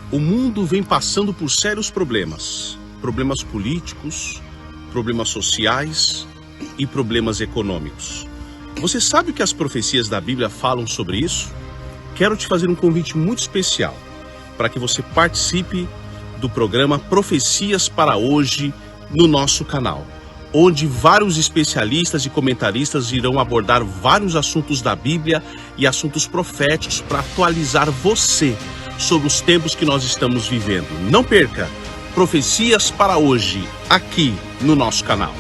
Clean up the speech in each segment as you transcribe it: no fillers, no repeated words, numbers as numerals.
O mundo vem passando por sérios problemas. Problemas políticos, problemas sociais e problemas econômicos. Você sabe o que as profecias da Bíblia falam sobre isso? Quero te fazer um convite muito especial para que você participe do programa Profecias para Hoje no nosso canal, onde vários especialistas e comentaristas irão abordar vários assuntos da Bíblia e assuntos proféticos para atualizar você sobre os tempos que nós estamos vivendo. Não perca! Profecias para Hoje, aqui no nosso canal.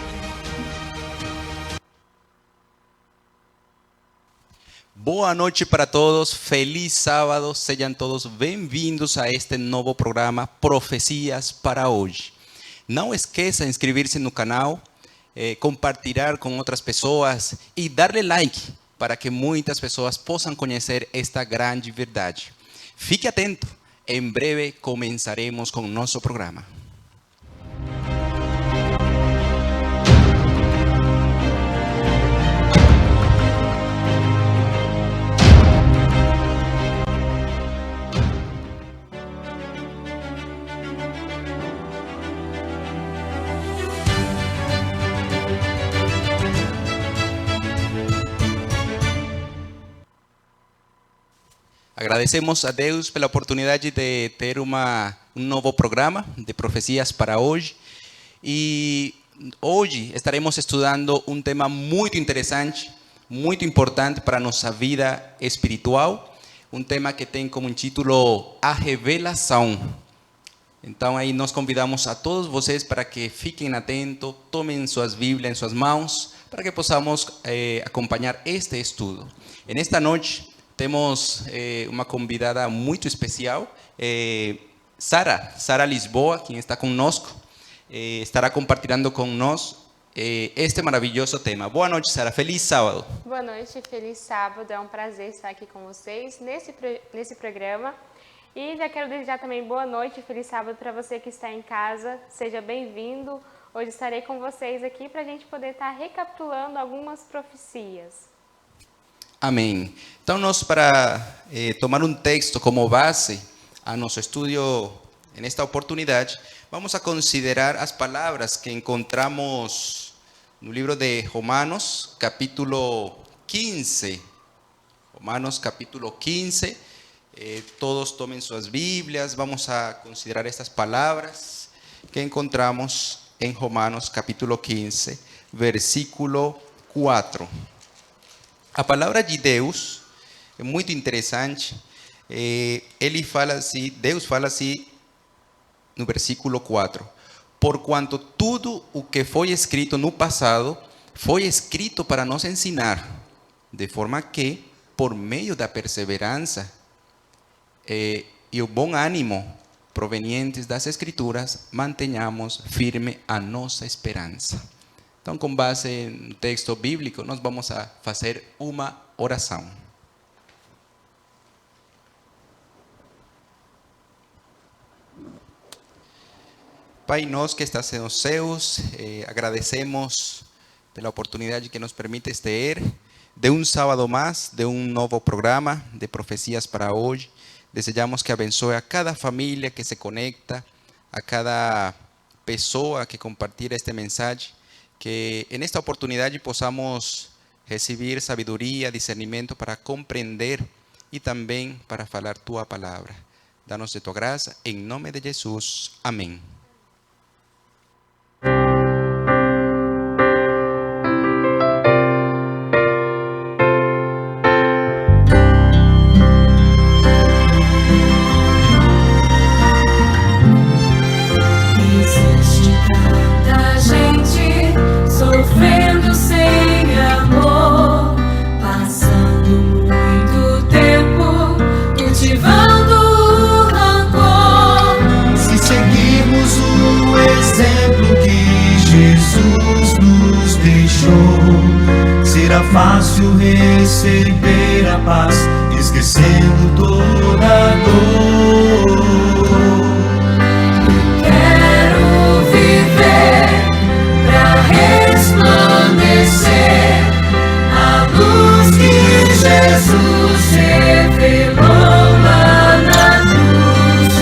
Boa noite para todos, feliz sábado, sejam todos bem-vindos a este novo programa Profecias para Hoje. Não esqueça de inscrever-se no canal, compartilhar com outras pessoas e darle like para que muitas pessoas possam conhecer esta grande verdade. Fique atento, em breve começaremos com o nosso programa. Agradecemos a Deus pela oportunidade de ter um novo programa de Profecias para Hoje. E hoje estaremos estudando um tema muito interessante, muito importante para a nossa vida espiritual. Um tema que tem como título A Revelação. Então aí nós convidamos a todos vocês para que fiquem atentos, tomem suas Bíblias em suas mãos, para que possamos acompanhar este estudo. Nesta noite temos uma convidada muito especial, Sara Lisboa, quem está conosco, estará compartilhando conosco este maravilhoso tema. Boa noite, Sara. Feliz sábado. Boa noite, feliz sábado. É um prazer estar aqui com vocês nesse programa. E já quero desejar também boa noite, feliz sábado para você que está em casa. Seja bem-vindo. Hoje estarei com vocês aqui para a gente poder estar recapitulando algumas profecias. Amém. Então, nós para tomar um texto como base a nosso estudo nesta oportunidade, vamos a considerar as palavras que encontramos no livro de Romanos, capítulo 15. Romanos, capítulo 15. Todos tomem suas Bíblias, vamos a considerar estas palavras que encontramos em Romanos, capítulo 15, versículo 4. A palavra de Deus é muito interessante. Deus fala assim no versículo 4. Porquanto tudo o que foi escrito no passado foi escrito para nos ensinar, de forma que, por meio da perseverança e o bom ânimo provenientes das Escrituras, mantenhamos firme a nossa esperança. Então, com base no texto bíblico, nós vamos a fazer uma oração. Pai, nós que estás nos céus, agradecemos pela oportunidade que nos permites ter de um sábado mais, de um novo programa de Profecias para Hoje. Desejamos que abençoe a cada família que se conecta, a cada pessoa que compartilha este mensagem, que nesta oportunidade possamos receber sabedoria, discernimento para compreender e também para falar tua palavra. Dá-nos de tua graça, em nome de Jesus. Amém. Sofrendo sem amor, passando muito tempo cultivando rancor. Se seguirmos o exemplo que Jesus nos deixou, será fácil receber a paz, esquecendo toda a dor. Quero viver pra resplandecer a luz que Jesus revelou lá na cruz.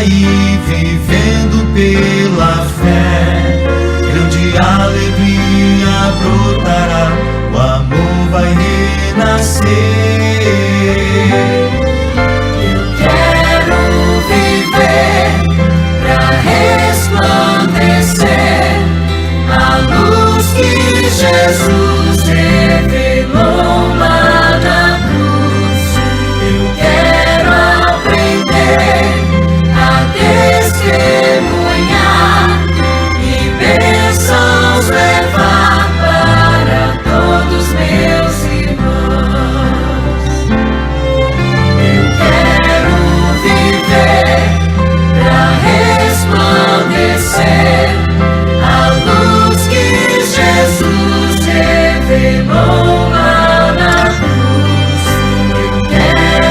aí vivendo pela fé, grande alegria brotará, o amor vai renascer. Eu quero viver pra resplandecer a luz que Jesus revelou lá na cruz. Eu quero aprender a testemunhar e bênçãos levar para todos meus irmãos. Eu quero viver pra resplandecer a luz que Jesus revelou lá na cruz. Eu quero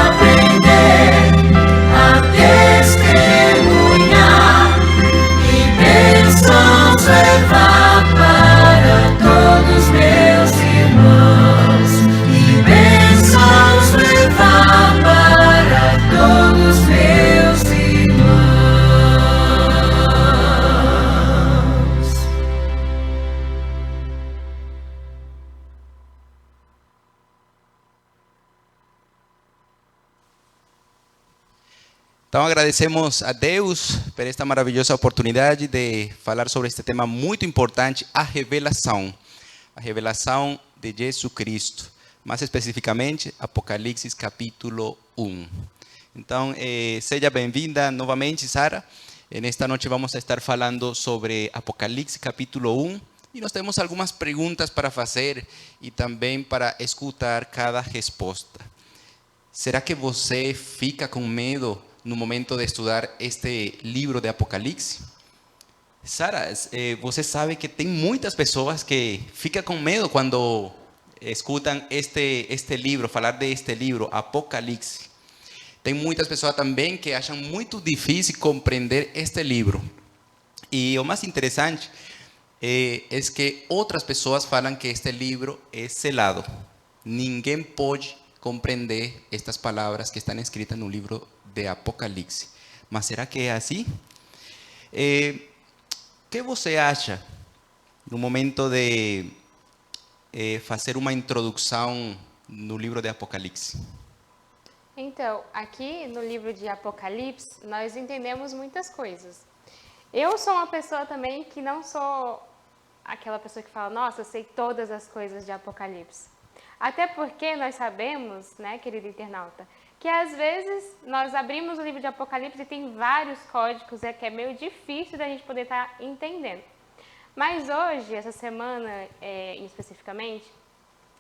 aprender a testemunhar e bênçãos levar para todos meus irmãos. E bênçãos levar para todos meus irmãos. Então agradecemos a Deus por esta maravilhosa oportunidade de falar sobre este tema muito importante, a revelação de Jesus Cristo, mais especificamente Apocalipse capítulo 1. Então, seja bem-vinda novamente, Sara. Nesta noite vamos a estar falando sobre Apocalipse capítulo 1 e nós temos algumas perguntas para fazer e também para escutar cada resposta. Será que você fica com medo no momento de estudar este livro de Apocalipse? Sara, você sabe que tem muitas pessoas que ficam com medo quando escutam este livro, falar de este livro, Apocalipse. Tem muitas pessoas também que acham muito difícil compreender este livro. E o mais interessante é que outras pessoas falam que este livro é selado. Ninguém pode compreender estas palavras que estão escritas no livro de Apocalipse. Mas será que é assim? O que você acha no momento de fazer uma introdução no livro de Apocalipse? Então, aqui no livro de Apocalipse, nós entendemos muitas coisas. Eu sou uma pessoa também que não sou aquela pessoa que fala, nossa, eu sei todas as coisas de Apocalipse. Até porque nós sabemos, né, querido internauta, que às vezes nós abrimos o livro de Apocalipse e tem vários códigos, que é meio difícil da gente poder estar entendendo. Mas hoje, essa semana especificamente,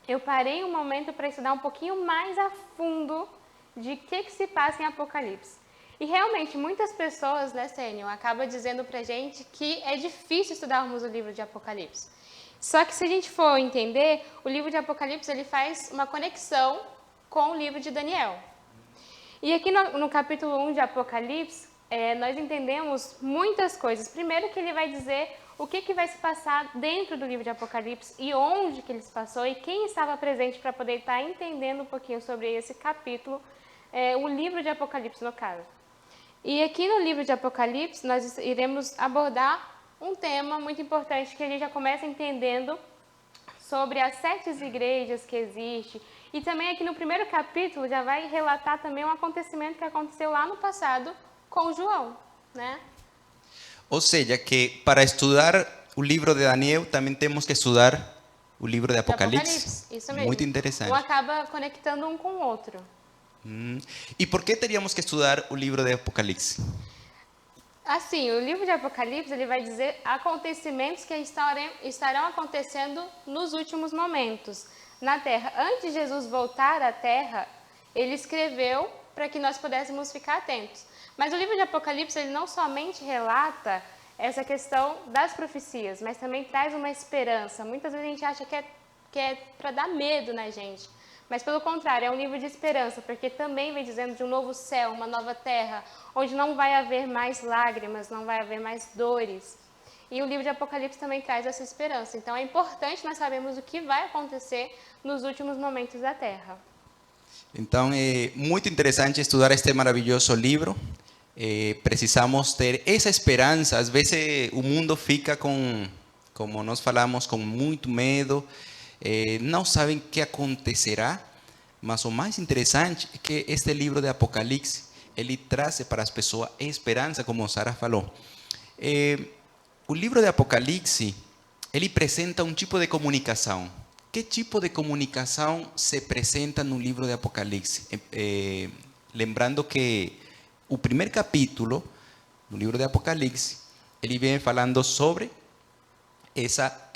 eu parei um momento para estudar um pouquinho mais a fundo de o que se passa em Apocalipse. E realmente, muitas pessoas, né, Sênio, acabam dizendo pra gente que é difícil estudarmos o livro de Apocalipse. Só que se a gente for entender, o livro de Apocalipse ele faz uma conexão com o livro de Daniel. E aqui no capítulo 1 de Apocalipse, nós entendemos muitas coisas. Primeiro que ele vai dizer o que vai se passar dentro do livro de Apocalipse e onde que ele se passou e quem estava presente para poder estar entendendo um pouquinho sobre esse capítulo, o livro de Apocalipse no caso. E aqui no livro de Apocalipse nós iremos abordar um tema muito importante que a gente já começa entendendo sobre as 7 igrejas que existem. E também aqui no primeiro capítulo já vai relatar também um acontecimento que aconteceu lá no passado com João, né? Ou seja, que para estudar o livro de Daniel também temos que estudar o livro de Apocalipse. Isso mesmo. Muito interessante. Um acaba conectando um com o outro. E por que teríamos que estudar o livro de Apocalipse? Assim, o livro de Apocalipse ele vai dizer acontecimentos que estarão acontecendo nos últimos momentos na Terra. Antes de Jesus voltar à Terra, ele escreveu para que nós pudéssemos ficar atentos. Mas o livro de Apocalipse ele não somente relata essa questão das profecias, mas também traz uma esperança. Muitas vezes a gente acha que é para dar medo na gente. Mas, pelo contrário, é um livro de esperança, porque também vem dizendo de um novo céu, uma nova terra, onde não vai haver mais lágrimas, não vai haver mais dores. E o livro de Apocalipse também traz essa esperança. Então, é importante nós sabermos o que vai acontecer nos últimos momentos da Terra. Então, é muito interessante estudar este maravilhoso livro. precisamos ter essa esperança. Às vezes o mundo fica com, como nós falamos, com muito medo, não sabem o que acontecerá, mas o mais interessante é que este livro de Apocalipse, ele traz para as pessoas esperança, como Sara falou. O livro de Apocalipse, ele apresenta um tipo de comunicação. Que tipo de comunicação se apresenta no livro de Apocalipse? Lembrando que o primeiro capítulo do livro de Apocalipse, ele vem falando sobre essa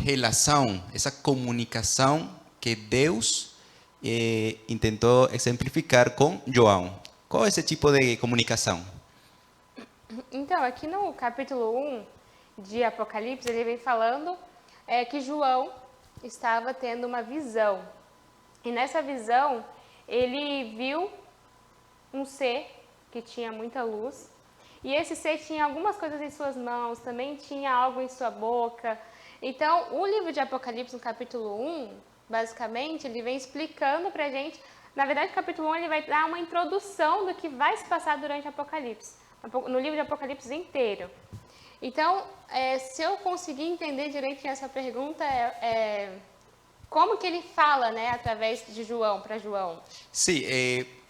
relação, essa comunicação que Deus tentou exemplificar com João. Qual é esse tipo de comunicação? Então, aqui no capítulo 1 de Apocalipse, ele vem falando que João estava tendo uma visão. E nessa visão, ele viu um ser que tinha muita luz. E esse ser tinha algumas coisas em suas mãos, também tinha algo em sua boca. Então, o livro de Apocalipse, no capítulo 1, basicamente, ele vem explicando pra gente. Na verdade, o capítulo 1 ele vai dar uma introdução do que vai se passar durante o Apocalipse, no livro de Apocalipse inteiro. Então, se eu conseguir entender direitinho essa pergunta, como que ele fala, né, através de João, para João? Sim,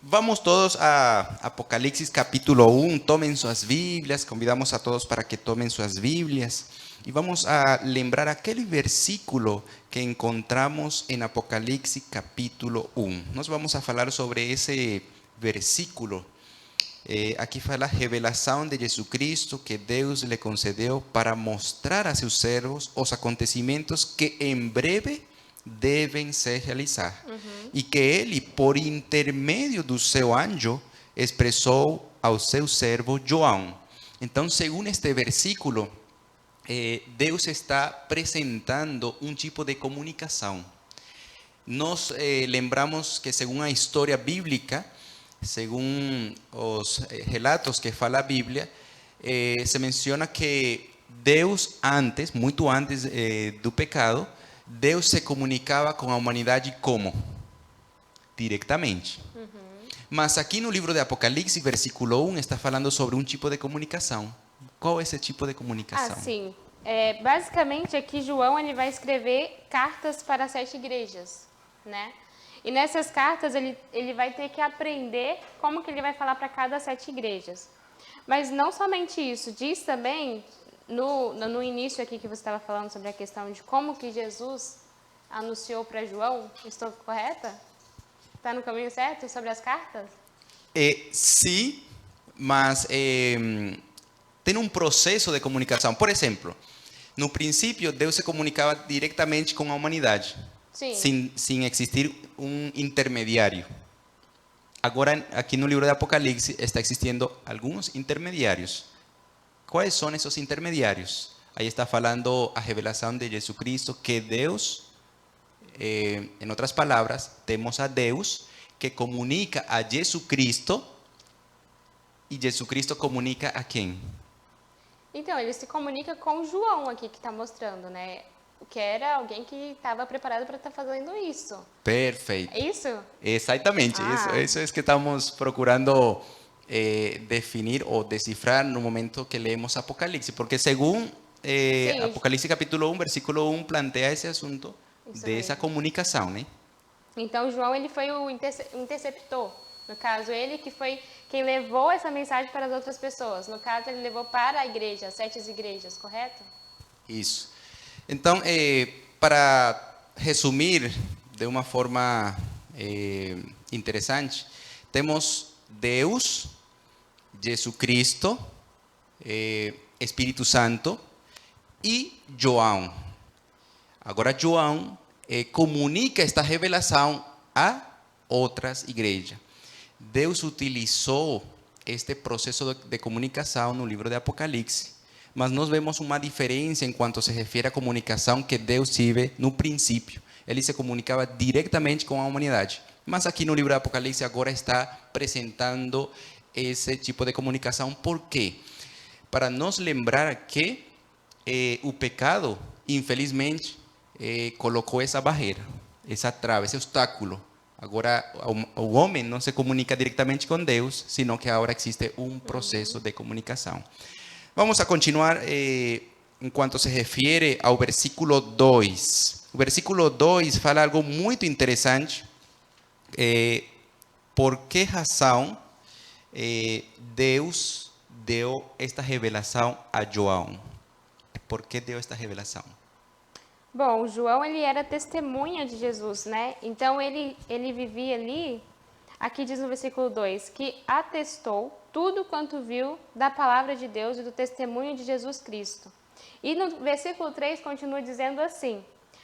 vamos todos a Apocalipse capítulo 1, tomem suas Bíblias, convidamos a todos para que tomem suas Bíblias e vamos a lembrar aquele versículo que encontramos em Apocalipse capítulo 1. Nós vamos a falar sobre esse versículo. Aqui fala a revelação de Jesucristo que Deus lhe concedeu para mostrar a seus servos os acontecimentos que em breve devem se realizar. E que ele, por intermédio do seu anjo, expressou ao seu servo João. Então, segundo este versículo, Deus está apresentando um tipo de comunicação. Nós lembramos que, segundo a história bíblica, segundo os relatos que fala a Bíblia, se menciona que Deus antes, muito antes do pecado, Deus se comunicava com a humanidade como? Diretamente. Mas aqui no livro de Apocalipse, versículo 1, está falando sobre um tipo de comunicação. Qual é esse tipo de comunicação? Sim. Basicamente, aqui João ele vai escrever cartas para 7 igrejas, né? E nessas cartas ele vai ter que aprender como que ele vai falar para cada 7 igrejas. Mas não somente isso, diz também, no início aqui que você estava falando sobre a questão de como que Jesus anunciou para João, estou correta? Está no caminho certo sobre as cartas? Sim, mas tem um processo de comunicação. Por exemplo, no princípio, Deus se comunicava diretamente com a humanidade. Sim. Sem existir um intermediário. Agora, aqui no livro de Apocalipse, está existindo alguns intermediários. Quais são esses intermediários? Aí está falando a revelação de Jesucristo, que Deus, em outras palavras, temos a Deus que comunica a Jesucristo e Jesucristo comunica a quem? Então, ele se comunica com João aqui, que está mostrando, né? Que era alguém que estava preparado para estar fazendo isso. Perfeito. É isso? Exatamente. Isso é que estamos procurando definir ou decifrar no momento que leemos Apocalipse. Porque segundo Apocalipse capítulo 1, versículo 1, plantea esse assunto dessa comunicação, né? Então, João ele foi o interceptor. No caso, ele que foi quem levou essa mensagem para as outras pessoas. No caso, ele levou para a igreja, as 7 igrejas, correto? Isso. Então, para resumir de uma forma interessante, temos Deus, Jesucristo, Espírito Santo e João. Agora, João comunica esta revelação a outras igrejas. Deus utilizou este processo de comunicação no livro de Apocalipse, mas nós vemos uma diferença em quanto se refere à comunicação que Deus teve no princípio. Ele se comunicava diretamente com a humanidade. Mas aqui no livro de Apocalipse agora está apresentando esse tipo de comunicação. Por quê? Para nos lembrar que o pecado, infelizmente, colocou essa barreira, essa trava, esse obstáculo Agora, o homem não se comunica diretamente com Deus, sino que agora existe um processo de comunicação. Vamos a continuar enquanto se refere ao versículo 2. O versículo 2 fala algo muito interessante. Por que razão Deus deu esta revelação a João? Por que deu esta revelação? Bom, João, ele era testemunha de Jesus, né? Então, ele vivia ali, aqui diz no versículo 2, que atestou tudo quanto viu da palavra de Deus e do testemunho de Jesus Cristo. E no versículo 3 continua dizendo assim: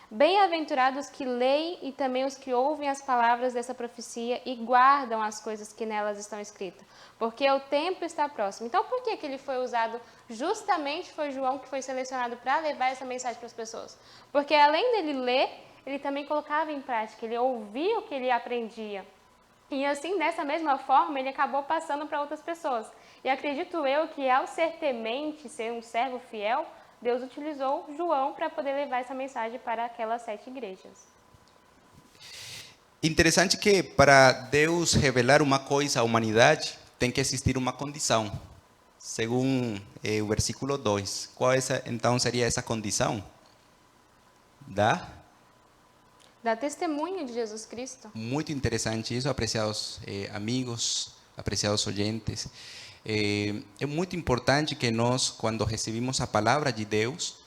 bem-aventurados que leem e também os que ouvem as palavras dessa profecia e guardam as coisas que nelas estão escritas, porque o tempo está próximo. Então, por que ele foi usado? Justamente foi João que foi selecionado para levar essa mensagem para as pessoas. Porque além dele ler, ele também colocava em prática, ele ouvia o que ele aprendia. E assim, dessa mesma forma, ele acabou passando para outras pessoas. E acredito eu que ao ser temente, ser um servo fiel, Deus utilizou João para poder levar essa mensagem para aquelas 7 igrejas. Interessante que para Deus revelar uma coisa à humanidade, tem que existir uma condição. Segundo o versículo 2. Qual então seria essa condição? Da testemunha de Jesus Cristo. Muito interessante isso, apreciados amigos, apreciados oyentes. É muito importante que nós, quando recebemos a palavra de Deus,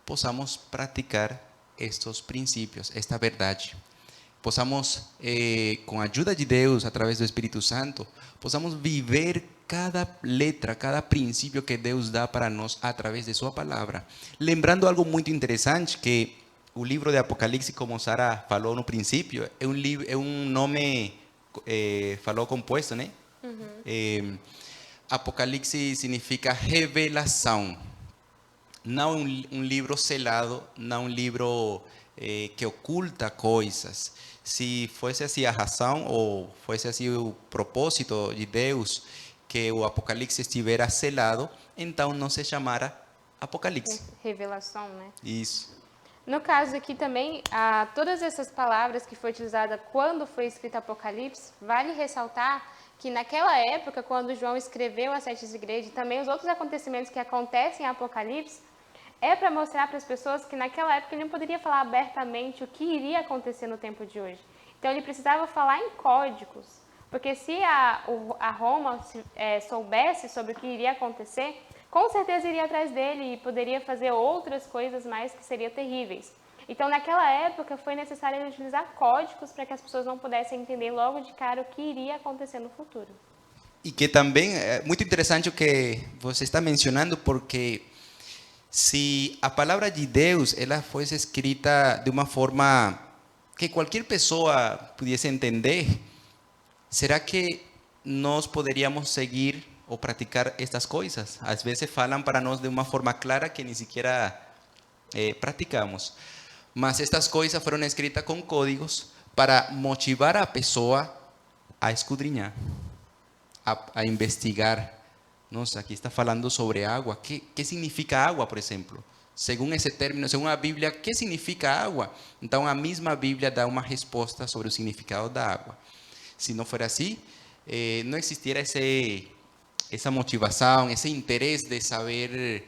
possamos praticar estes princípios, esta verdade. Possamos, com a ajuda de Deus, através do Espírito Santo, possamos viver cada letra, cada princípio que Deus dá para nós através de sua palavra. Lembrando algo muito interessante, que o livro de Apocalipse, como Sara falou no princípio, é um nome, falou composto, né? Apocalipse significa revelação. Não um livro selado, não um livro que oculta coisas. Se fosse assim a razão, ou fosse assim o propósito de Deus, que o Apocalipse estivesse selado, então não se chamara Apocalipse. Revelação, né? Isso. No caso aqui também, todas essas palavras que foi utilizada quando foi escrito Apocalipse, vale ressaltar que naquela época, quando João escreveu as 7 igrejas, e também os outros acontecimentos que acontecem em Apocalipse, é para mostrar para as pessoas que naquela época ele não poderia falar abertamente o que iria acontecer no tempo de hoje. Então ele precisava falar em códigos, porque se a Roma soubesse sobre o que iria acontecer, com certeza iria atrás dele e poderia fazer outras coisas mais que seriam terríveis. Então, naquela época, foi necessário ele utilizar códigos para que as pessoas não pudessem entender logo de cara o que iria acontecer no futuro. E que também é muito interessante o que você está mencionando, porque se a palavra de Deus ela fosse escrita de uma forma que qualquer pessoa pudesse entender, será que nós poderíamos seguir ou praticar estas coisas? Às vezes falam para nós de uma forma clara que nem sequer praticamos. Mas estas coisas foram escritas com códigos para motivar a pessoa a escudriñar, a investigar. Nossa, aqui está falando sobre água. ¿Qué significa água, por exemplo? Segundo esse término, segundo a Bíblia, ¿qué significa água? Então, a mesma Bíblia dá uma resposta sobre o significado da água. Se não for assim, não existiria essa motivação, esse interesse de saber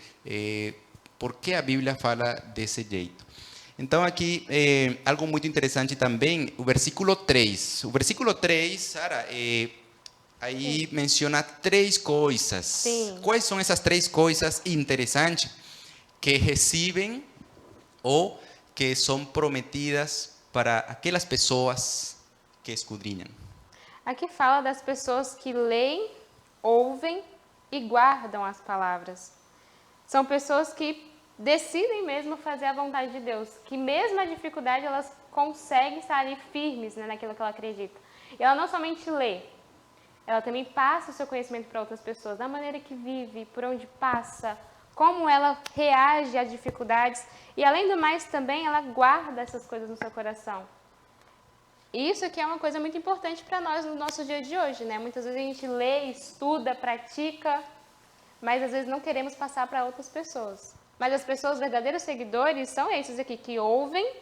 por que a Bíblia fala desse jeito. Então, aqui, algo muito interessante também, o versículo 3. O versículo 3, Sara, aí menciona 3 coisas. Sim. Quais são essas 3 coisas interessantes que recebem ou que são prometidas para aquelas pessoas que escudrinham? Aqui fala das pessoas que leem, ouvem e guardam as palavras. São pessoas que decidem mesmo fazer a vontade de Deus, que mesmo na dificuldade elas conseguem estar ali firmes, né, naquilo que ela acredita. E ela não somente lê, ela também passa o seu conhecimento para outras pessoas, da maneira que vive, por onde passa, como ela reage às dificuldades. E além do mais também ela guarda essas coisas no seu coração. Isso aqui é uma coisa muito importante para nós no nosso dia de hoje, né? Muitas vezes a gente lê, estuda, pratica, mas às vezes não queremos passar para outras pessoas. Mas as pessoas verdadeiros seguidores são esses aqui, que ouvem,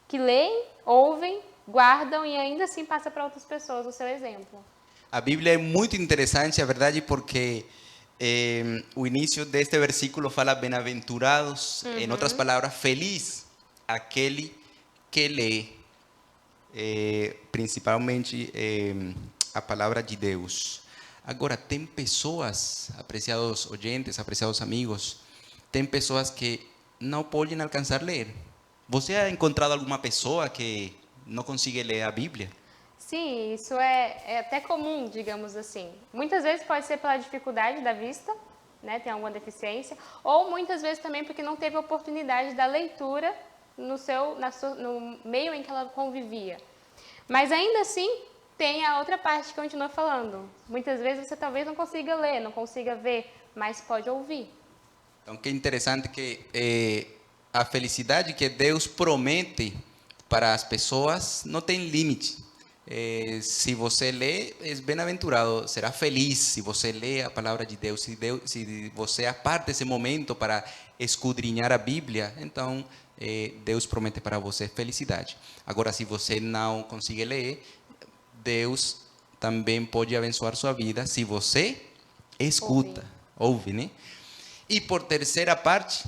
que leem, ouvem guardam e ainda assim passa para outras pessoas o seu exemplo. A Bíblia é muito interessante, a verdade, porque o início deste versículo fala bem-aventurados, em outras palavras, feliz aquele que lê, principalmente a palavra de Deus. Agora, tem pessoas, apreciados oyentes, apreciados amigos, tem pessoas que não podem alcançar a ler. Você ha encontrado alguma pessoa que não consegue ler a Bíblia? Sim, isso é até comum, digamos assim. Muitas vezes pode ser pela dificuldade da vista, né, tem alguma deficiência, ou muitas vezes também porque não teve oportunidade da leitura no meio em que ela convivia. Mas ainda assim, tem a outra parte que continua falando. Muitas vezes você talvez não consiga ler, não consiga ver, mas pode ouvir. Então, que interessante que a felicidade que Deus promete para as pessoas não tem limite. Se você lê, é bem-aventurado, será feliz se você lê a palavra de Deus. Se você aparta esse momento para escudrinhar a Bíblia, então Deus promete para você felicidade. Agora, se você não consegue ler, Deus também pode abençoar sua vida se você escuta, ouve, né? E por terceira parte,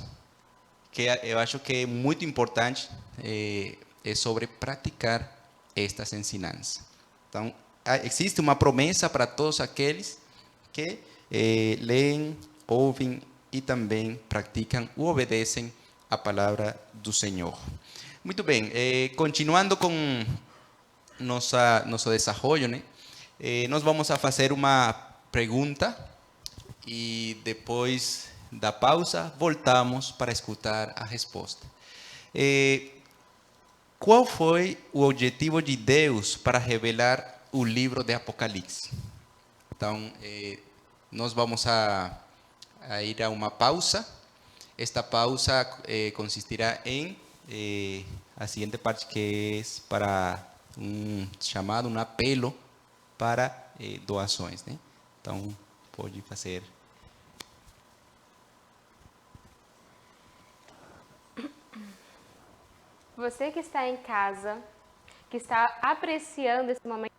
que eu acho que é muito importante, é sobre praticar estas ensinanças. Então, existe uma promessa para todos aqueles que leem, ouvem e também praticam ou obedecem a palavra do Senhor. Muito bem, continuando com nosso desenvolvimento, né? Nós vamos a fazer uma pergunta e depois da pausa voltamos para escutar a resposta. Qual foi o objetivo de Deus para revelar o livro de Apocalipse? Então, nós vamos a ir a uma pausa. Esta pausa consistirá em a seguinte parte, que é para chamado, um apelo para doações, né? Então, pode fazer. Você que está em casa, que está apreciando esse momento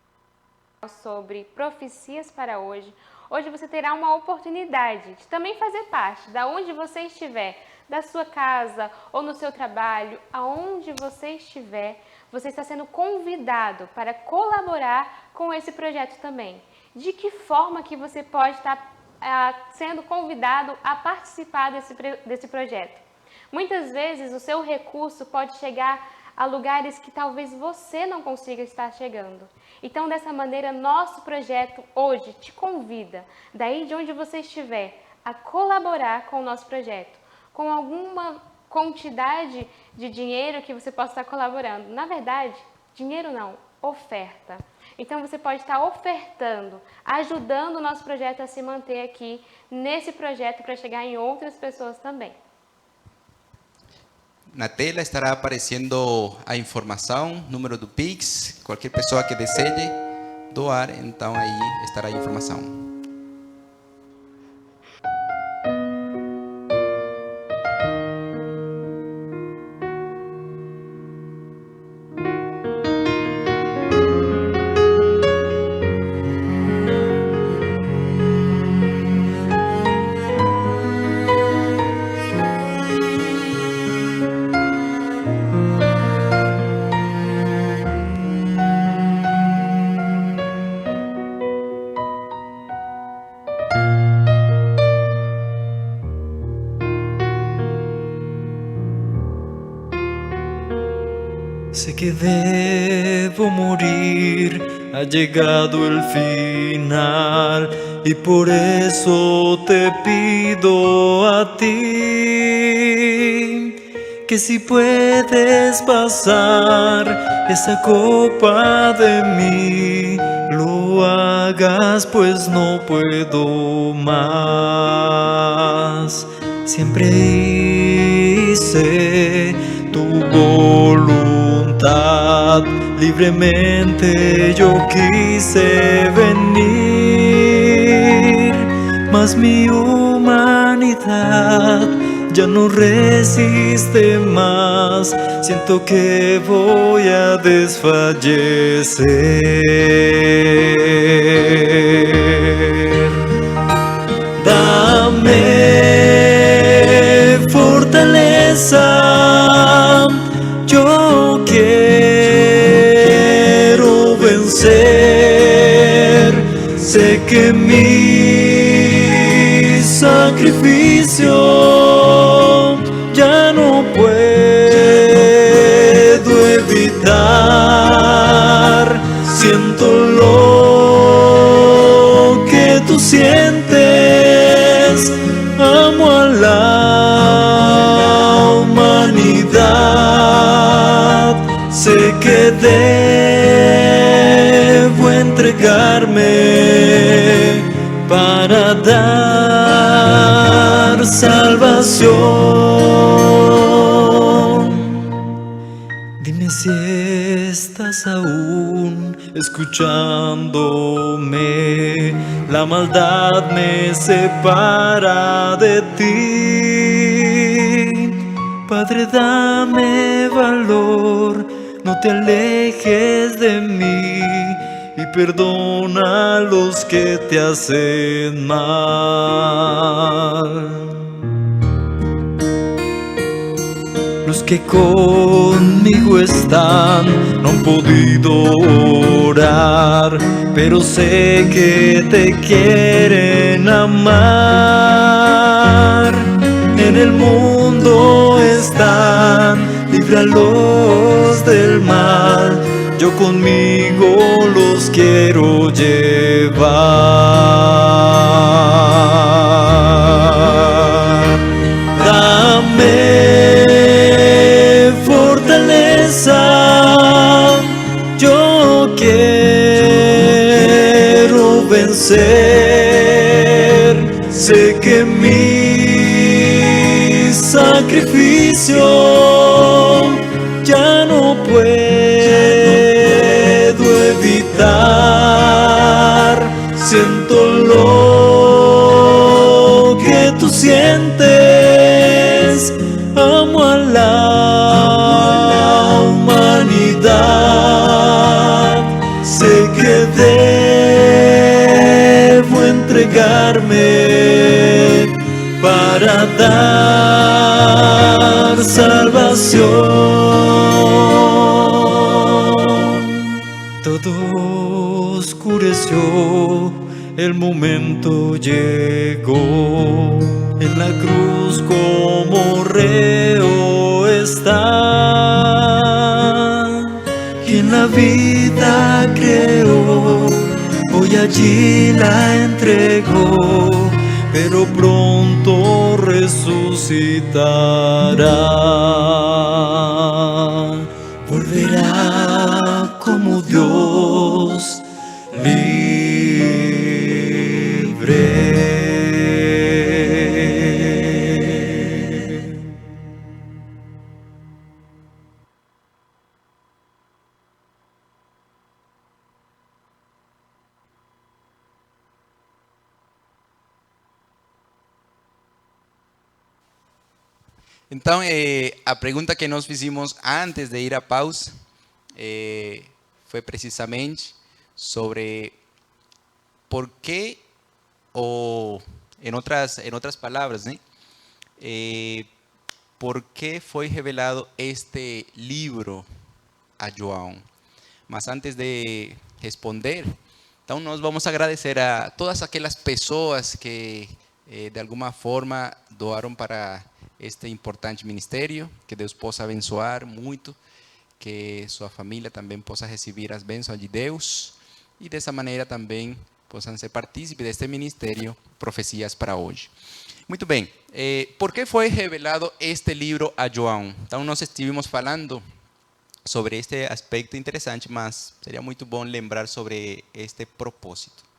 sobre profecias para hoje, hoje você terá uma oportunidade de também fazer parte, da onde você estiver, da sua casa ou no seu trabalho, aonde você estiver, você está sendo convidado para colaborar com esse projeto também. De que forma que você pode estar sendo convidado a participar desse projeto? Muitas vezes o seu recurso pode chegar a lugares que talvez você não consiga estar chegando. Então, dessa maneira, nosso projeto hoje te convida, daí de onde você estiver, a colaborar com o nosso projeto, com alguma quantidade de dinheiro que você possa estar colaborando. Na verdade, dinheiro não, oferta. Então, você pode estar ofertando, ajudando o nosso projeto a se manter aqui nesse projeto para chegar em outras pessoas também. Na tela estará aparecendo a informação, número do Pix, qualquer pessoa que deseje doar, então aí estará a informação. Sé que debo morir, ha llegado el final, y por eso te pido a ti, que si puedes pasar esa copa de mí, lo hagas, pues no puedo más. Siempre hice tu voluntad, libremente yo quise venir, mas mi humanidad ya no resiste más, siento que voy a desfallecer. Dame fortaleza, yo quiero vencer. Sé que mi sacrificio ya no puedo evitar. Siento lo que tú sientes, amo a la humanidad. Sé que debo entregarme para dar salvación. Dime si estás aún escuchándome. La maldad me separa de ti. Padre, dame valor, no te alejes de mí y perdona a los que te hacen mal. Los que conmigo están no han podido orar, pero sé que te quieren amar. En el mundo están, líbralos del mal, yo conmigo los quiero llevar. Dame fortaleza, yo quiero vencer. Sé que mi sacrificio ya no puedo evitar. Siento lo que tú sientes, amo a la humanidad. Sé que debo entregarme para dar salvación. Todo oscureció, el momento llegó. En la cruz como reo está, y en la vida creó, hoy allí la entregó, pero pronto resucitará. Volverá como Dios libre. Então, a pergunta que nós fizemos antes de ir à pausa foi precisamente sobre por que, ou em outras palavras, né? Por que foi revelado este livro a João? Mas antes de responder, então nós vamos agradecer a todas aquelas pessoas que de alguma forma doaram para este importante ministério. Que Deus possa abençoar muito, que sua família também possa receber as bênçãos de Deus e dessa maneira também possam ser partícipes deste ministério Profecias para hoje. Muito bem, por que foi revelado este livro a João? Então nós estivemos falando sobre este aspecto interessante, mas seria muito bom lembrar sobre este propósito.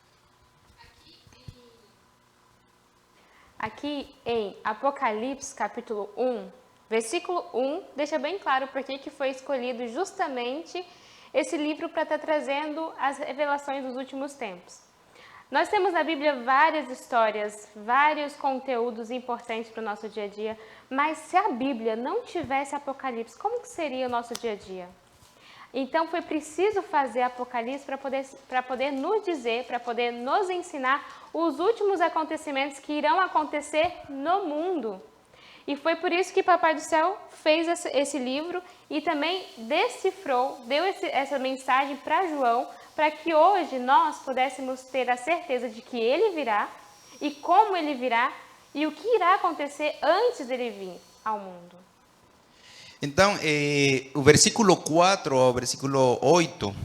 Aqui em Apocalipse, capítulo 1, versículo 1, deixa bem claro por que foi escolhido justamente esse livro para estar trazendo as revelações dos últimos tempos. Nós temos na Bíblia várias histórias, vários conteúdos importantes para o nosso dia a dia, mas se a Bíblia não tivesse Apocalipse, como que seria o nosso dia a dia? Então foi preciso fazer Apocalipse para poder nos dizer, para poder nos ensinar os últimos acontecimentos que irão acontecer no mundo. E foi por isso que Papai do Céu fez esse livro e também decifrou, deu essa mensagem para João, para que hoje nós pudéssemos ter a certeza de que ele virá e como ele virá e o que irá acontecer antes dele vir ao mundo. Então, o versículo 4 ao versículo 8,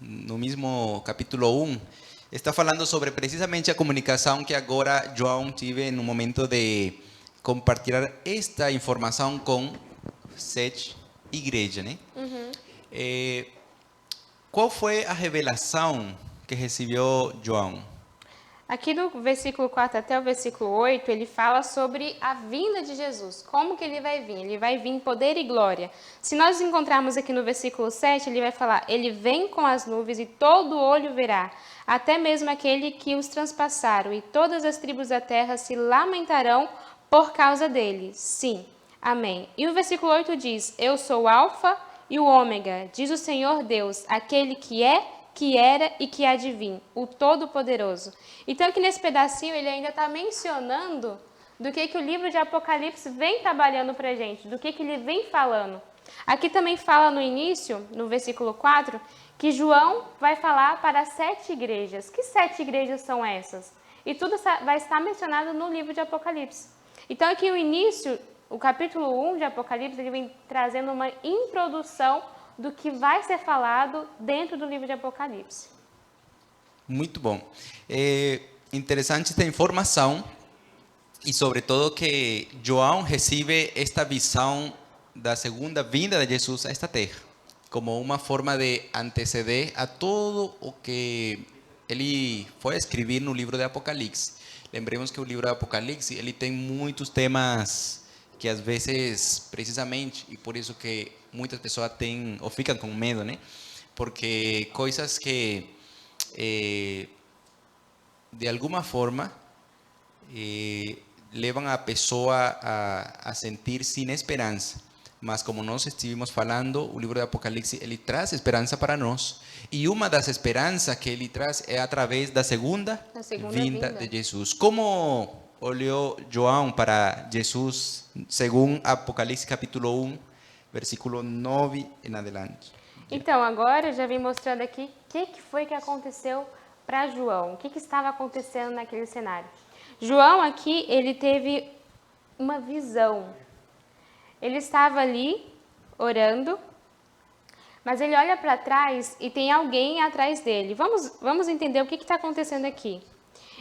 no mesmo capítulo 1, está falando sobre precisamente a comunicação que agora João tive no momento de compartilhar esta informação com 7 igrejas, né? Qual foi a revelação que recebeu João? Aqui do versículo 4 até o versículo 8, ele fala sobre a vinda de Jesus. Como que ele vai vir? Ele vai vir em poder e glória. Se nós encontrarmos aqui no versículo 7, ele vai falar: ele vem com as nuvens e todo olho verá, até mesmo aquele que os transpassaram, e todas as tribos da terra se lamentarão por causa dele. Sim, amém. E o versículo 8 diz: eu sou o Alfa e o Ômega, diz o Senhor Deus, aquele que é, que era e que há de vir, o Todo-Poderoso. Então aqui nesse pedacinho ele ainda está mencionando do que o livro de Apocalipse vem trabalhando para a gente, do que ele vem falando. Aqui também fala no início, no versículo 4, que João vai falar para 7 igrejas. Que 7 igrejas são essas? E tudo vai estar mencionado no livro de Apocalipse. Então aqui o início, o capítulo 1 de Apocalipse, ele vem trazendo uma introdução do que vai ser falado dentro do livro de Apocalipse. Muito bom. É interessante esta informação e, sobretudo, que João recebe esta visão da segunda vinda de Jesus a esta terra, como uma forma de anteceder a todo o que ele foi escrever no livro de Apocalipse. Lembremos que o livro de Apocalipse ele tem muitos temas que às vezes, precisamente, e por isso que muitas pessoas têm ou ficam com medo, né? Porque coisas que de alguma forma levam a pessoa a sentir sem esperança. Mas como nós estivemos falando, o livro de Apocalipse ele traz esperança para nós. E uma das esperanças que ele traz é através da segunda vinda de Jesus. Como olhou João para Jesus, segundo Apocalipse capítulo 1, versículo 9 em adelante? Então, agora eu já vim mostrando aqui o que foi que aconteceu para João, o que estava acontecendo naquele cenário. João aqui, ele teve uma visão. Ele estava ali, orando, mas ele olha para trás e tem alguém atrás dele. Vamos entender o que está acontecendo aqui.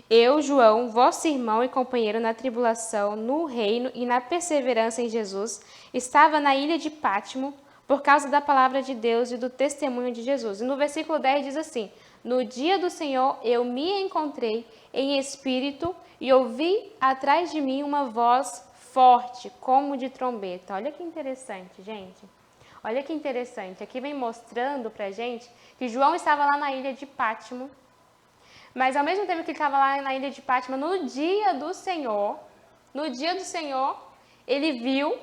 Eu, João, vosso irmão e companheiro na tribulação, no reino e na perseverança em Jesus, estava na ilha de Pátimo por causa da palavra de Deus e do testemunho de Jesus. E no versículo 10 diz assim: no dia do Senhor eu me encontrei em espírito e ouvi atrás de mim uma voz forte, como de trombeta. Olha que interessante, gente. Olha que interessante. Aqui vem mostrando pra gente que João estava lá na ilha de Pátimo, mas ao mesmo tempo que ele estava lá na ilha de Pátimo, no dia do Senhor, ele viu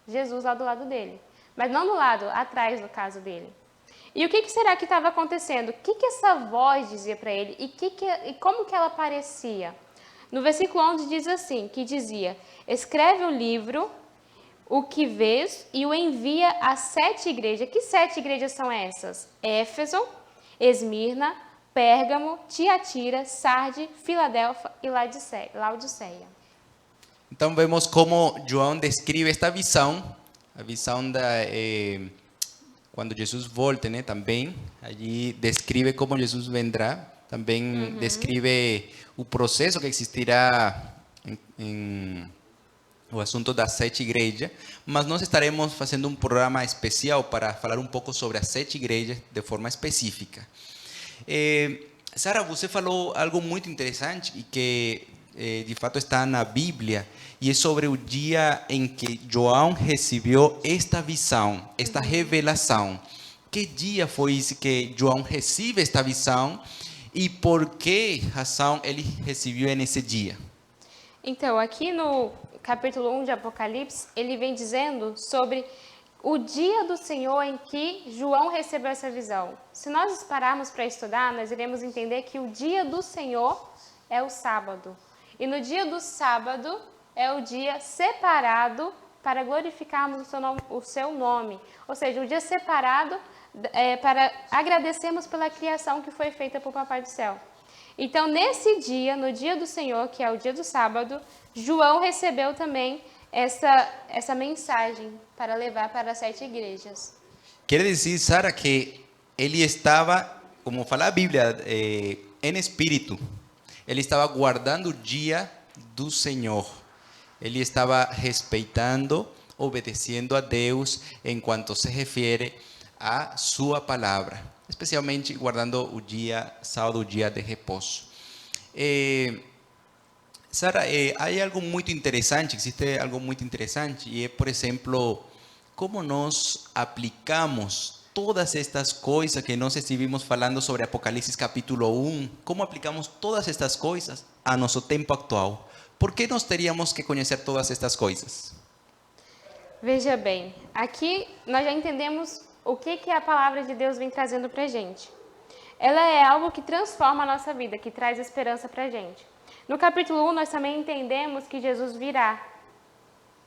Jesus lá do lado dele. Mas não do lado, atrás do caso dele. E o que será que estava acontecendo? O que essa voz dizia para ele? E como que ela parecia? No versículo 11 diz assim, que dizia: escreve o livro, o que vês, e o envia às 7 igrejas. Que 7 igrejas são essas? Éfeso, Esmirna, Pérgamo, Tiatira, Sarde, Filadélfia e Laodiceia. Então vemos como João descreve esta visão, a visão da quando Jesus volte, né? Também allí descreve como Jesus vendrá, também descreve o processo que existirá em o assunto das 7 igrejas, mas nós estaremos fazendo um programa especial para falar um pouco sobre as 7 igrejas de forma específica. Sara, você falou algo muito interessante e que de fato está na Bíblia, e é sobre o dia em que João recebeu esta visão, esta revelação. Que dia foi esse que João recebe esta visão e por que razão ele recebeu nesse dia. Então, aqui no capítulo 1 de Apocalipse, ele vem dizendo sobre o dia do Senhor em que João recebeu essa visão. Se nós pararmos para estudar, nós iremos entender que o dia do Senhor é o sábado. E no dia do sábado é o dia separado para glorificarmos o seu nome. Ou seja, o dia separado para agradecermos pela criação que foi feita por Papai do Céu. Então, nesse dia, no dia do Senhor, que é o dia do sábado, João recebeu também essa mensagem para levar para as 7 igrejas. Quer dizer, Sara, que ele estava, como fala a Bíblia, em espírito. Ele estava guardando o dia do Senhor. Ele estava respeitando, obedecendo a Deus em quanto se refere a sua palavra, especialmente guardando o dia sábado, o dia de repouso. Sara, há algo muito interessante, existe algo muito interessante, e é, por exemplo, como nós aplicamos todas estas coisas que nós estivemos falando sobre Apocalipse capítulo 1, como aplicamos todas estas coisas a nosso tempo atual. Por que nós teríamos que conhecer todas estas coisas? Veja bem, aqui nós já entendemos o que a palavra de Deus vem trazendo para a gente. Ela é algo que transforma a nossa vida, que traz esperança para a gente. No capítulo 1, nós também entendemos que Jesus virá.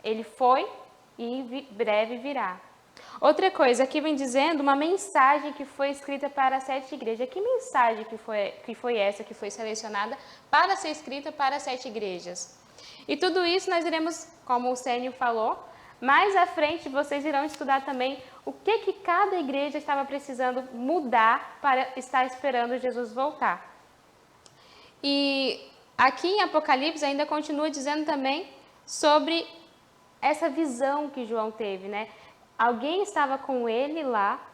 Ele foi e em breve virá. Outra coisa, aqui vem dizendo uma mensagem que foi escrita para as 7 igrejas. Que mensagem que foi essa que foi selecionada para ser escrita para as 7 igrejas? E tudo isso nós iremos, como o Sênio falou, mais à frente vocês irão estudar também o que cada igreja estava precisando mudar para estar esperando Jesus voltar. E aqui em Apocalipse ainda continua dizendo também sobre essa visão que João teve, né? Alguém estava com ele lá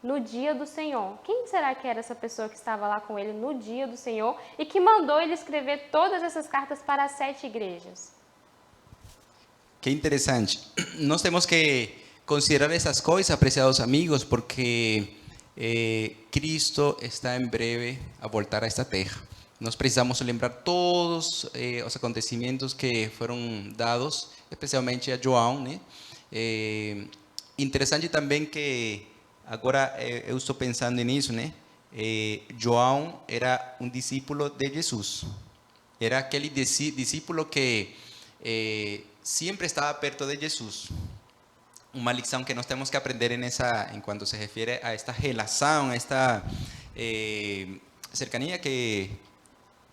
no dia do Senhor. Quem será que era essa pessoa que estava lá com ele no dia do Senhor e que mandou ele escrever todas essas cartas para as 7 igrejas? Que interessante. Nós temos que considerar essas coisas, apreciados amigos, porque Cristo está em breve a voltar a esta terra. Nós precisamos lembrar todos os acontecimentos que foram dados, especialmente a João, né? Interessante também que agora eu estou pensando nisso, né? João era um discípulo de Jesus. Era aquele discípulo que sempre estava perto de Jesus. Uma lição que nós temos que aprender em quanto se refere a esta relação, a esta cercanía que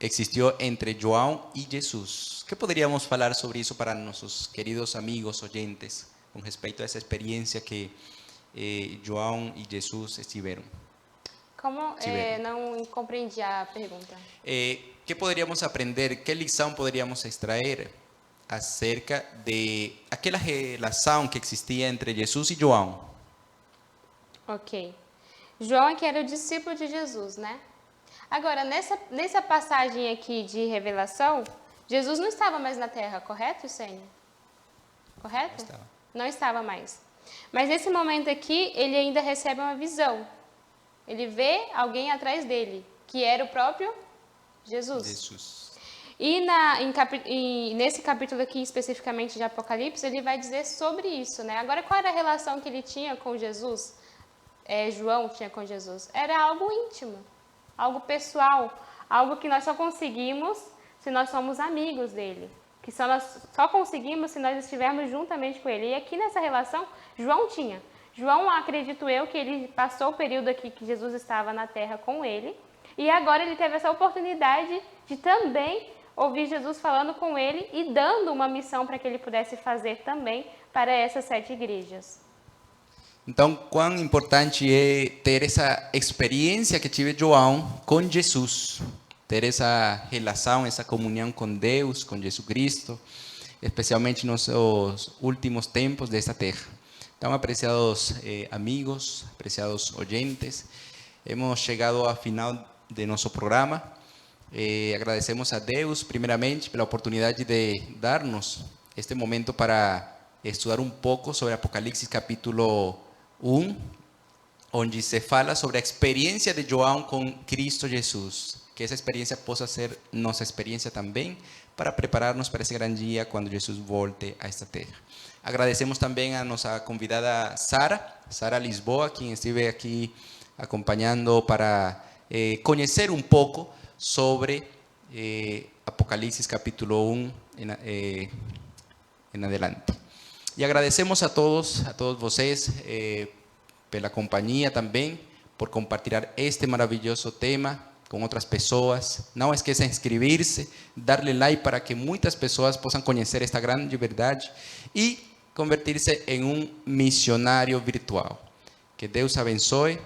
existiu entre João e Jesus. Que poderíamos falar sobre isso para nossos queridos amigos oyentes, com respeito a essa experiência que João e Jesus estiveram? Como? Não compreendi a pergunta. Que poderíamos aprender, que lição poderíamos extrair acerca de aquela relação que existia entre Jesus e João? Ok. João é que era o discípulo de Jesus, né? Agora, nessa passagem aqui de revelação, Jesus não estava mais na terra, correto, Sênio? Correto? Não estava mais. Mas nesse momento aqui, ele ainda recebe uma visão. Ele vê alguém atrás dele, que era o próprio Jesus. E nesse capítulo aqui, especificamente de Apocalipse, ele vai dizer sobre isso, né? Agora, qual era a relação que ele tinha com Jesus? João tinha com Jesus? Era algo íntimo, algo pessoal, algo que nós só conseguimos se nós somos amigos dele. Que nós só conseguimos se nós estivermos juntamente com ele. E aqui nessa relação, João tinha. João, acredito eu, que ele passou o período aqui que Jesus estava na terra com ele. E agora ele teve essa oportunidade de também ouvir Jesus falando com ele e dando uma missão para que ele pudesse fazer também para essas 7 igrejas. Então, quão importante é ter essa experiência que tive João com Jesus, ter essa relação, essa comunhão com Deus, com Jesus Cristo, especialmente nos últimos tempos desta terra. Então, apreciados amigos, apreciados oyentes, hemos chegado ao final de nosso programa. Agradecemos a Deus, primeiramente, pela oportunidade de dar-nos este momento para estudar um pouco sobre Apocalipse capítulo 1. onde se fala sobre a experiência de João com Cristo Jesus. Que essa experiência possa ser nossa experiência também, para preparar-nos para esse grande dia quando Jesus volte a esta terra. Agradecemos também a nossa convidada Sara Lisboa, quem esteve aqui acompanhando para conhecer um pouco sobre Apocalipse capítulo 1 em adelante. E agradecemos a todos vocês pela companhia também, por compartilhar este maravilhoso tema com outras pessoas. Não esqueçam de inscrever-se, darle like para que muitas pessoas possam conhecer esta grande verdade e convertir-se em um missionário virtual. Que Deus abençoe,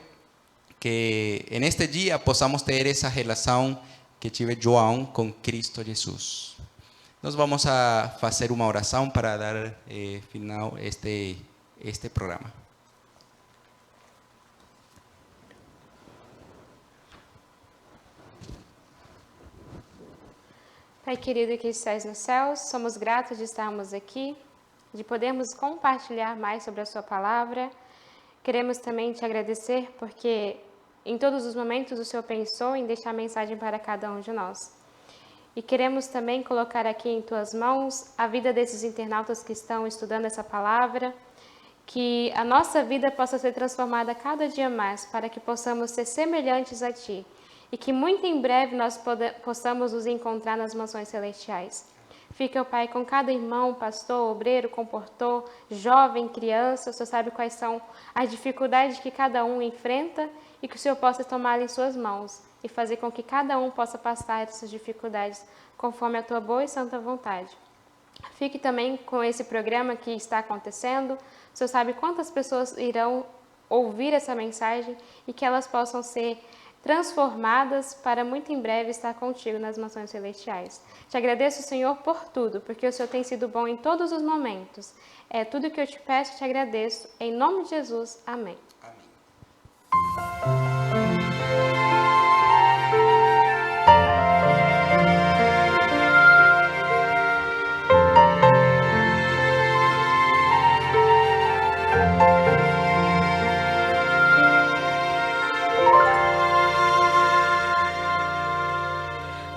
que neste dia possamos ter essa relação que tive João com Cristo Jesus. Nós vamos a fazer uma oração para dar final a este programa. Pai querido que estás nos céus, somos gratos de estarmos aqui, de podermos compartilhar mais sobre a sua palavra. Queremos também te agradecer porque em todos os momentos o Senhor pensou em deixar mensagem para cada um de nós. E queremos também colocar aqui em tuas mãos a vida desses internautas que estão estudando essa palavra, que a nossa vida possa ser transformada cada dia mais para que possamos ser semelhantes a Ti. E que muito em breve nós possamos nos encontrar nas mansões celestiais. Fica, Pai, com cada irmão, pastor, obreiro, comportor, jovem, criança. O Senhor sabe quais são as dificuldades que cada um enfrenta e que o Senhor possa tomar em suas mãos e fazer com que cada um possa passar essas dificuldades conforme a Tua boa e santa vontade. Fique também com esse programa que está acontecendo. O Senhor sabe quantas pessoas irão ouvir essa mensagem e que elas possam ser transformadas para muito em breve estar contigo nas mansões celestiais. Te agradeço, Senhor, por tudo, porque o Senhor tem sido bom em todos os momentos. É tudo que eu te peço e te agradeço. Em nome de Jesus, amém.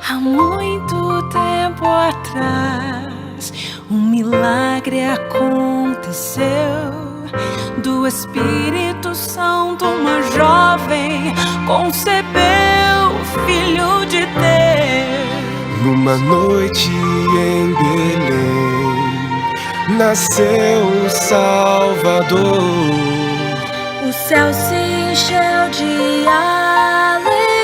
Há muito tempo atrás, um milagre aconteceu. Do Espírito Santo, uma jovem concebeu o Filho de Deus. Numa noite em Belém, nasceu um Salvador. O céu se encheu de alegria.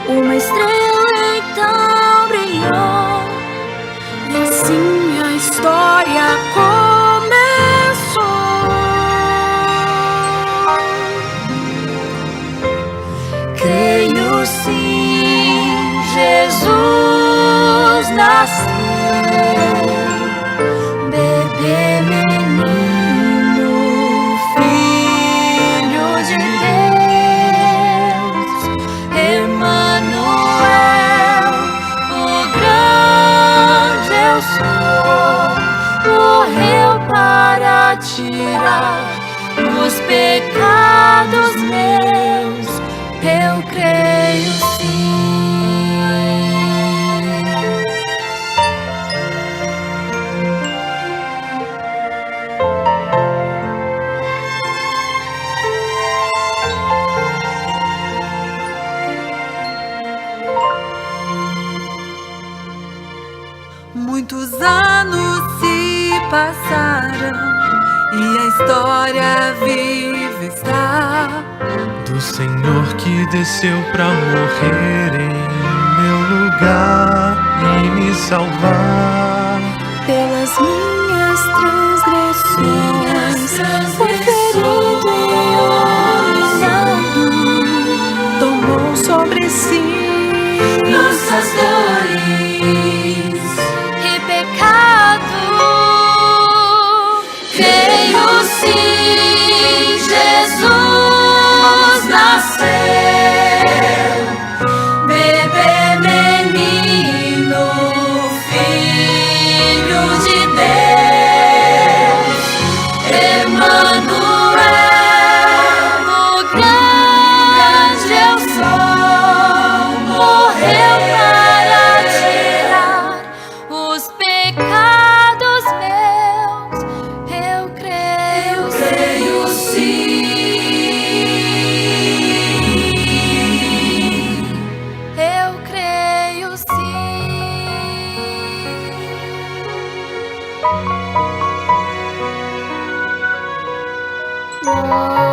Uma estrela então brilhou, e assim a história começou. Creio sim, Jesus nasceu, bebê menino, Filho de Deus, Emanuel, o grande eu sou, morreu para tirar os pecados meus. Eu creio sim. Muitos anos se passaram e a história viva está Do Senhor que desceu pra morrer em meu lugar e me salvar. pelas minhas transgressões, foi ferido e humilhado, tomou sobre si nossas dores e pecado. Creio sim, Jesus nasceu, bebê menino, Filho de Deus, Emanuel, Oh.